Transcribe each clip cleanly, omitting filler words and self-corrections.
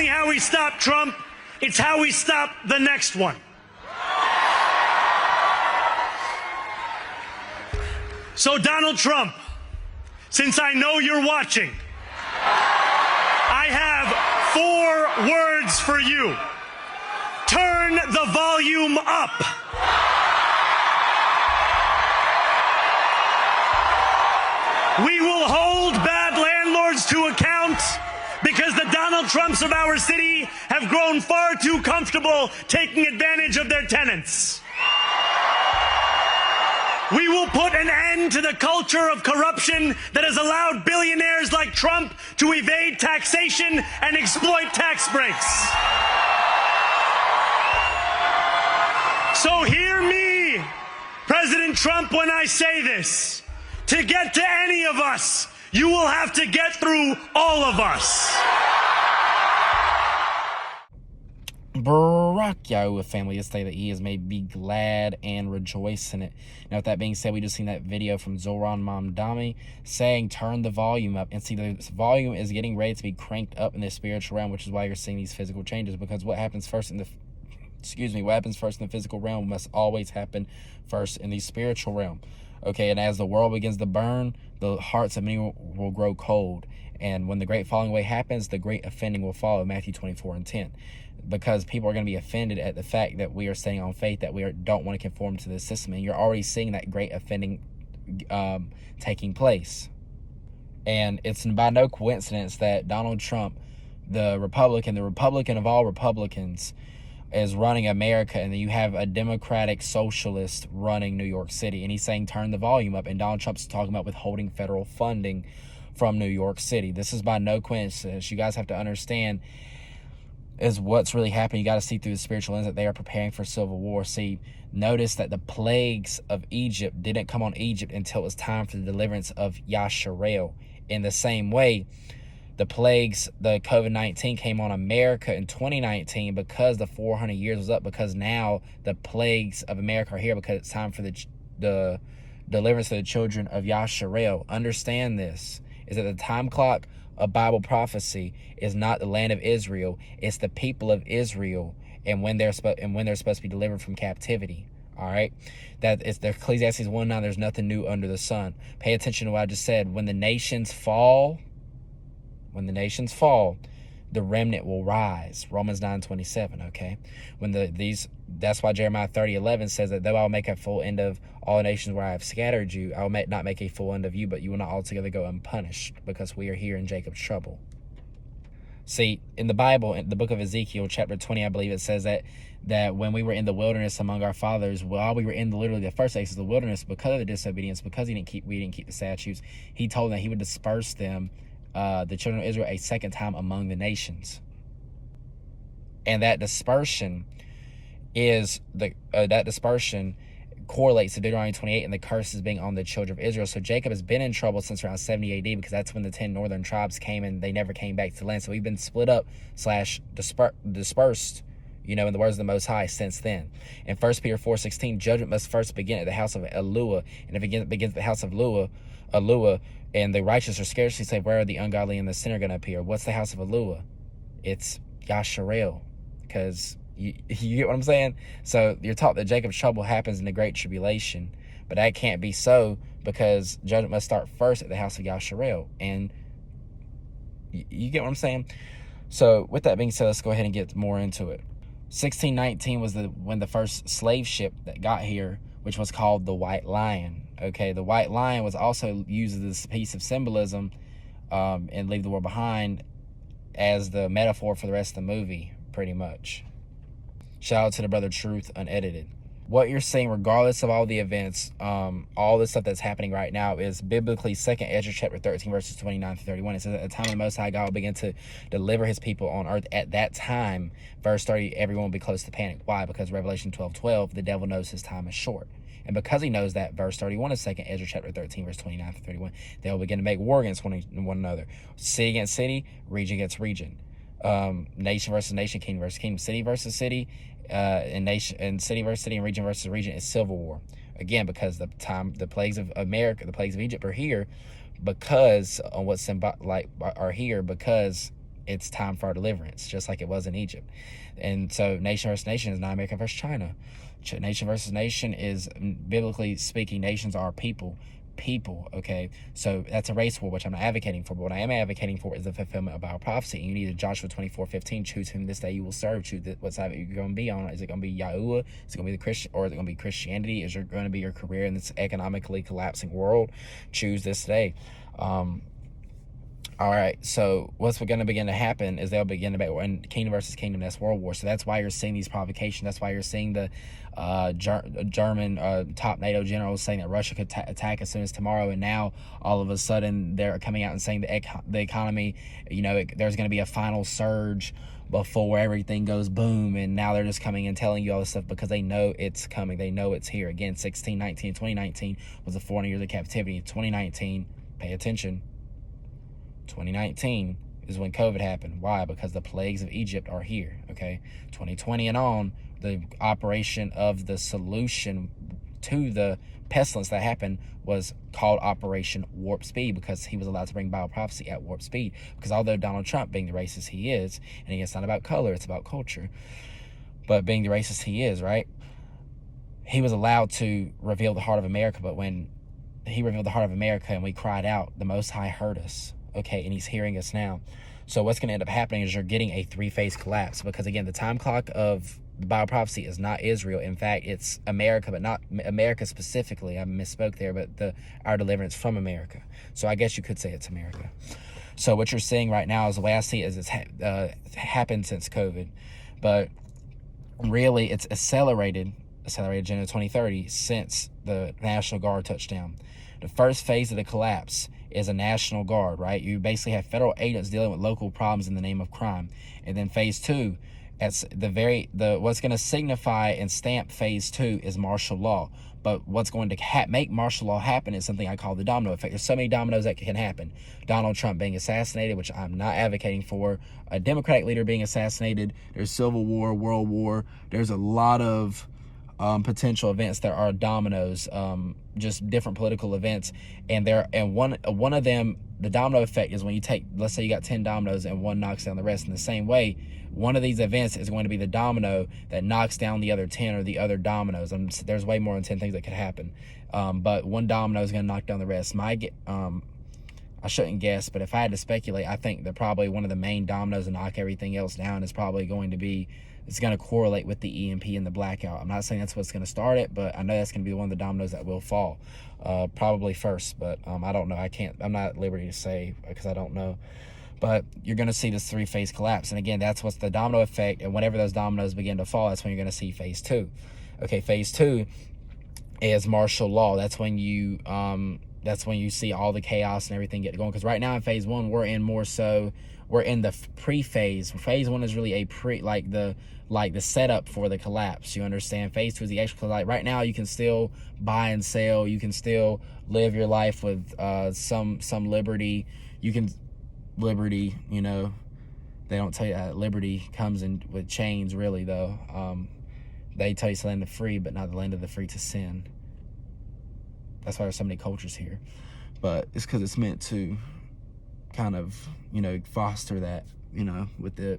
only how we stop Trump, it's how we stop the next one. So Donald Trump, since I know you're watching, I have 4 words for you. Turn the volume up. We will hold bad landlords to account because the Donald Trumps of our city have grown far too comfortable taking advantage of their tenants. We will put an end to the culture of corruption that has allowed billionaires like Trump to evade taxation and exploit tax breaks. So hear me, President Trump, when I say this. To get to any of us, you will have to get through all of us. Barack Yahweh family to say that he is may be glad and rejoice in it. Now, with that being said, we just seen that video from Zoran Mamdani saying turn the volume up, and see the volume is getting ready to be cranked up in the spiritual realm, which is why you're seeing these physical changes, because what happens first in the physical realm must always happen first in the spiritual realm. Okay, and as the world begins to burn, the hearts of many will grow cold. And when the great falling away happens, the great offending will follow, Matthew 24:10. Because people are going to be offended at the fact that we are staying on faith, that we don't want to conform to the system. And you're already seeing that great offending taking place. And it's by no coincidence that Donald Trump, the Republican of all Republicans, is running America, and then you have a Democratic socialist running New York City, and he's saying turn the volume up, and Donald Trump's talking about withholding federal funding from New York City. This is by no coincidence. You guys have to understand is what's really happening. You got to see through the spiritual lens that they are preparing for civil war. See, notice that the plagues of Egypt didn't come on Egypt until it was time for the deliverance of Yasharel. In the same way, the plagues, the COVID-19 came on America in 2019 because the 400 years was up, because now the plagues of America are here because it's time for the deliverance of the children of Yasharel. Understand this, is that the time clock of Bible prophecy is not the land of Israel, it's the people of Israel, and when they're supposed to be delivered from captivity. All right, that is the Ecclesiastes 1:9. There's nothing new under the sun. Pay attention to what I just said. When the nations fall, the remnant will rise. Romans 9:27. Okay, that's why Jeremiah 30:11 says that though I will make a full end of all nations where I have scattered you, I will not make a full end of you, but you will not altogether go unpunished, because we are here in Jacob's trouble. See, in the Bible, in the book of Ezekiel, chapter 20, I believe it says that when we were in the wilderness among our fathers, while we were in literally the first days of the wilderness, because of the disobedience, because we didn't keep the statutes, he told them that he would disperse them, the children of Israel, a second time among the nations. And that dispersion correlates to Deuteronomy 28 and the curses being on the children of Israel. So Jacob has been in trouble since around 70 AD, because that's when the 10 northern tribes came and they never came back to the land. So we've been split up / dispersed, in the words of the Most High, since then. In 1 Peter 4:16, judgment must first begin at the house of Elua, and if it begins at the house of Elua, and the righteous are scarcely saved, where are the ungodly and the sinner going to appear? What's the house of Elua? It's Yasharel, because you get what I'm saying? So you're taught that Jacob's trouble happens in the Great Tribulation, but that can't be so, because judgment must start first at the house of Yasharel. And you get what I'm saying? So with that being said, let's go ahead and get more into it. 1619 was when the first slave ship that got here, which was called the White Lion. Okay, the White Lion was also used as this piece of symbolism in Leave the World Behind as the metaphor for the rest of the movie, pretty much. Shout out to the brother Truth Unedited. What you're seeing, regardless of all the events, all the stuff that's happening right now, is biblically 2nd Ezra chapter 13, verses 29 to 31. It says, at the time of the Most High God will begin to deliver his people on earth. At that time, verse 30, everyone will be close to panic. Why? Because Revelation 12:12, the devil knows his time is short. And because he knows that, verse 31 of 2nd Ezra chapter 13, verse 29 to 31, they will begin to make war against one another. City against city, region against region. Nation versus nation, king versus king, city versus city, and nation, and city versus city, and region versus region is civil war. Again, because the plagues of America, the plagues of Egypt are here, because on what are here, because it's time for our deliverance, just like it was in Egypt. And so nation versus nation is not America versus China. Nation versus nation is, biblically speaking, nations are people. Okay, so that's a race war, which I'm not advocating for, but what I am advocating for is the fulfillment of Bible prophecy. And you need Joshua 24:15, choose whom this day you will serve, choose what side you're going to be on. Is it going to be Yahuwah? Is it going to be the Christian, or is it going to be Christianity? Is it going to be your career in this economically collapsing world? Choose this day. All right, so what's going to begin to happen is they'll begin to be in kingdom versus kingdom. That's world war. So that's why you're seeing these provocations. That's why you're seeing the German top NATO generals saying that Russia could attack as soon as tomorrow. And now all of a sudden they're coming out and saying the economy, there's going to be a final surge before everything goes boom. And now they're just coming and telling you all this stuff because they know it's coming. They know it's here. Again, 2019 was the 400 years of captivity. 2019, pay attention. 2019 is when COVID happened. Why? Because the plagues of Egypt are here, okay? 2020 and on, the operation of the solution to the pestilence that happened was called Operation Warp Speed, because he was allowed to bring Bible prophecy at warp speed. Because although Donald Trump, being the racist he is, and it's not about color, it's about culture, but being the racist he is, right? He was allowed to reveal the heart of America, but when he revealed the heart of America and we cried out, the Most High heard us. Okay, and he's hearing us now. So what's going to end up happening is you're getting a three-phase collapse, because again, the time clock of the Bible prophecy is not Israel. In fact, it's America, but not America specifically. I misspoke there, but our deliverance from America. So I guess you could say it's America. So what you're seeing right now is, the way I see it, is it's happened since COVID, but really it's accelerated Agenda 2030 since the National Guard touchdown. The first phase of the collapse is a National Guard, right? You basically have federal agents dealing with local problems in the name of crime. And then phase two, what's going to signify and stamp phase two is martial law. But what's going to make martial law happen is something I call the domino effect. There's so many dominoes that can happen. Donald Trump being assassinated, which I'm not advocating for. A Democratic leader being assassinated. There's civil war, world war. There's a lot of potential events that are dominoes, just different political events, and one of them, the domino effect, is when you take, let's say you got 10 dominoes and one knocks down the rest. In the same way, one of these events is going to be the domino that knocks down the other 10 or the other dominoes. There's way more than 10 things that could happen, but one domino is going to knock down the rest. I shouldn't guess, but if I had to speculate, I think that probably one of the main dominoes to knock everything else down is probably going to be, it's going to correlate with the EMP and the blackout. I'm not saying that's what's going to start it, but I know that's going to be one of the dominoes that will fall, probably first, but I don't know. I'm not at liberty to say, because I don't know. But you're going to see this three-phase collapse. And again, that's what's the domino effect. And whenever those dominoes begin to fall, that's when you're going to see phase two. Okay, phase two is martial law. That's when you see all the chaos and everything get going. Because right now in phase one, we're in the pre-phase. Phase one is really like the setup for the collapse. You understand? Phase two is the actual, like right now you can still buy and sell. You can still live your life with some liberty. Liberty, they don't tell you that liberty comes in with chains, really, though. They tell you it's the land of free, but not the land of the free to sin. That's why there's so many cultures here. But it's because it's meant to kind of, foster that, with the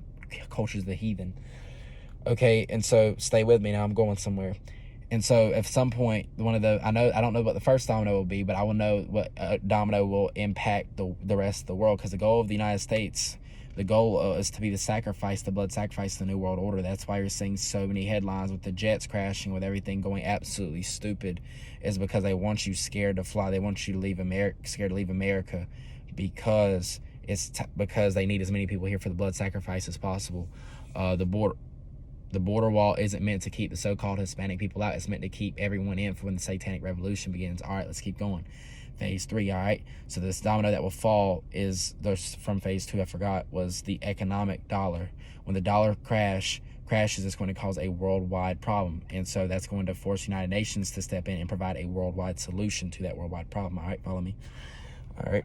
cultures of the heathen. Okay, and so stay with me now. I'm going somewhere. And so at some point, I don't know what the first domino will be, but I will know what domino will impact the rest of the world. Because the goal of the United States, the goal is to be the blood sacrifice of the New World Order. That's why you're seeing so many headlines with the jets crashing, with everything going absolutely stupid, is because they want you scared to fly. They want you to leave America, scared to leave America, because because they need as many people here for the blood sacrifice as possible. The border wall isn't meant to keep the so-called Hispanic people out. It's meant to keep everyone in for when the Satanic Revolution begins. All right, let's keep going. Phase three, all right? So this domino that will fall from phase two, I forgot, was the economic dollar. When the dollar crashes, it's going to cause a worldwide problem. And so that's going to force the United Nations to step in and provide a worldwide solution to that worldwide problem. All right, follow me? All right.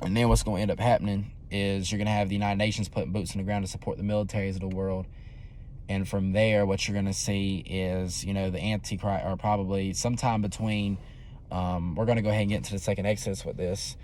And then what's going to end up happening is you're going to have the United Nations putting boots on the ground to support the militaries of the world. And from there, what you're going to see is, the Antichrist, or probably sometime between, we're going to go ahead and get into the second Exodus with this.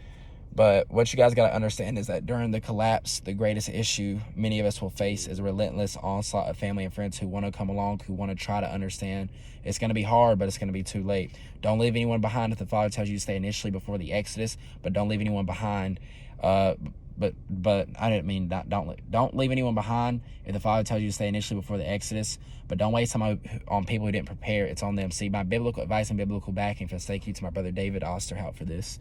But what you guys got to understand is that during the collapse, the greatest issue many of us will face is a relentless onslaught of family and friends who want to come along, who want to try to understand. It's going to be hard, but it's going to be too late. Don't leave anyone behind if the Father tells you to stay initially before the Exodus, but don't leave anyone behind. But I didn't mean that. Don't leave anyone behind if the Father tells you to stay initially before the Exodus, but don't waste time on people who didn't prepare. It's on them. See, my biblical advice and biblical backing for thank you to my brother David Osterhout for this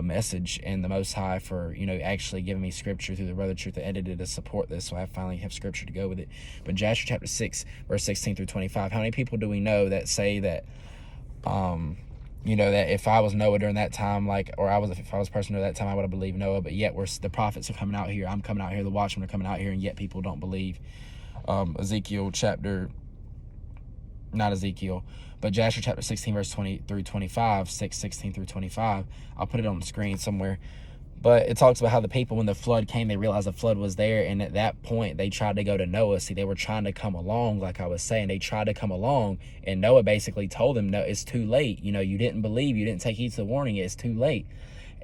message, and the Most High for, you know, actually giving me scripture through the Brother Truth that edited to support this, so I finally have scripture to go with it. But Joshua chapter 6 verse 16 through 25, how many people do we know that say that you know, that if I was Noah during that time, like, or if I was a person during that time, I would have believed Noah, but yet the prophets are coming out here, I'm coming out here, the Watchmen are coming out here, and yet people don't believe. Joshua chapter 16 verse 20 through 25, 6:16 through 25. I'll put it on the screen somewhere. But it talks about how the people, when the flood came, they realized the flood was there, and at that point, they tried to go to Noah. See, they were trying to come along, like I was saying. They tried to come along, and Noah basically told them, no, it's too late. You know, you didn't believe, you didn't take heed to the warning, it's too late.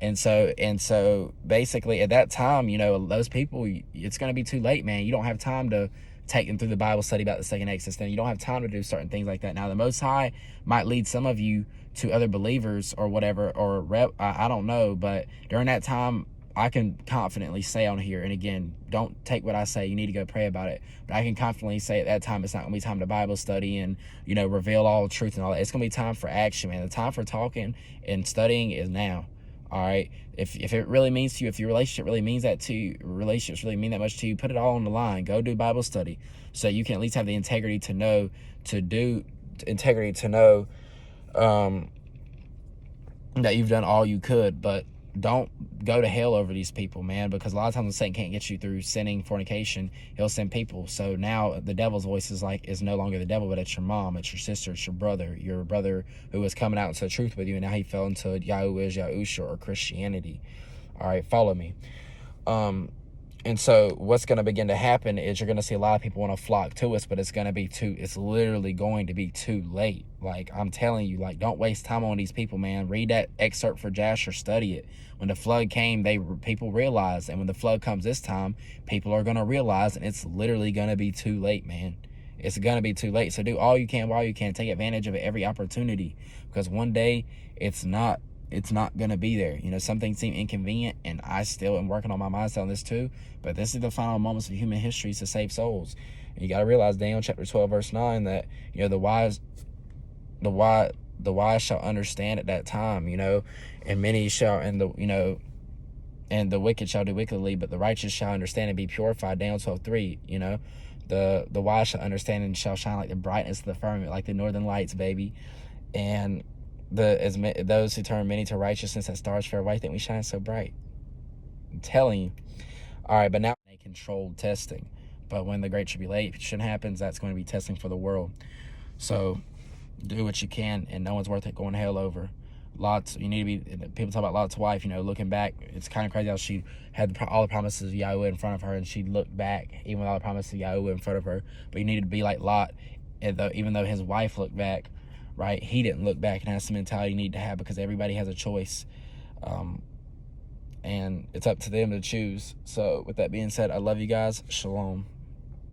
And so basically, at that time, you know, those people, it's going to be too late, man. You don't have time to take them through the Bible study about the second Exodus. Then you don't have time to do certain things like that. Now, the Most High might lead some of you to other believers or whatever, or I don't know, but during that time, I can confidently say on here, and again, don't take what I say, you need to go pray about it, but I can confidently say at that time, it's not going to be time to Bible study and, you know, reveal all the truth and all that. It's going to be time for action, man. The time for talking and studying is now. All right, if it really means to you, if your relationship really means that to you, relationships really mean that much to you, put it all on the line. Go do Bible study so you can at least have the integrity to know that you've done all you could. But don't go to hell over these people, man, because a lot of times when Satan can't get you through sinning, fornication, he'll send people. So now the devil's voice is no longer the devil, but it's your mom, it's your sister, it's your brother who was coming out into the truth with you, and now he fell into Yahusha or Christianity. All right, follow me. And so what's going to begin to happen is you're going to see a lot of people want to flock to us, but it's literally going to be too late. Like, I'm telling you, like, don't waste time on these people, man. Read that excerpt for Jasher, study it. When the flood came, people realized, and when the flood comes this time, people are going to realize, and it's literally going to be too late, man. It's going to be too late. So do all you can while you can. Take advantage of every opportunity, because one day it's not going to be there. You know, some things seem inconvenient, and I still am working on my mindset on this too, but this is the final moments of human history to save souls. And you got to realize, Daniel chapter 12 verse 9, that, you know, the wise shall understand at that time, you know, and many shall, and the wicked shall do wickedly, but the righteous shall understand and be purified. Daniel 12:3, you know, the wise shall understand and shall shine like the brightness of the firmament, like the northern lights, baby. And those who turn many to righteousness as stars fair white, think we shine so bright. I'm telling you. All right, but now a controlled testing. But when the great tribulation happens, that's going to be testing for the world. So do what you can, and no one's worth it going to hell over. People talk about Lot's wife, you know, looking back. It's kind of crazy how she had all the promises of Yahweh in front of her, and she looked back, even with all the promises of Yahweh in front of her. But you needed to be like Lot, even though his wife looked back, right? He didn't look back, and that's the mentality you need to have, because everybody has a choice. And it's up to them to choose. So with that being said, I love you guys. Shalom.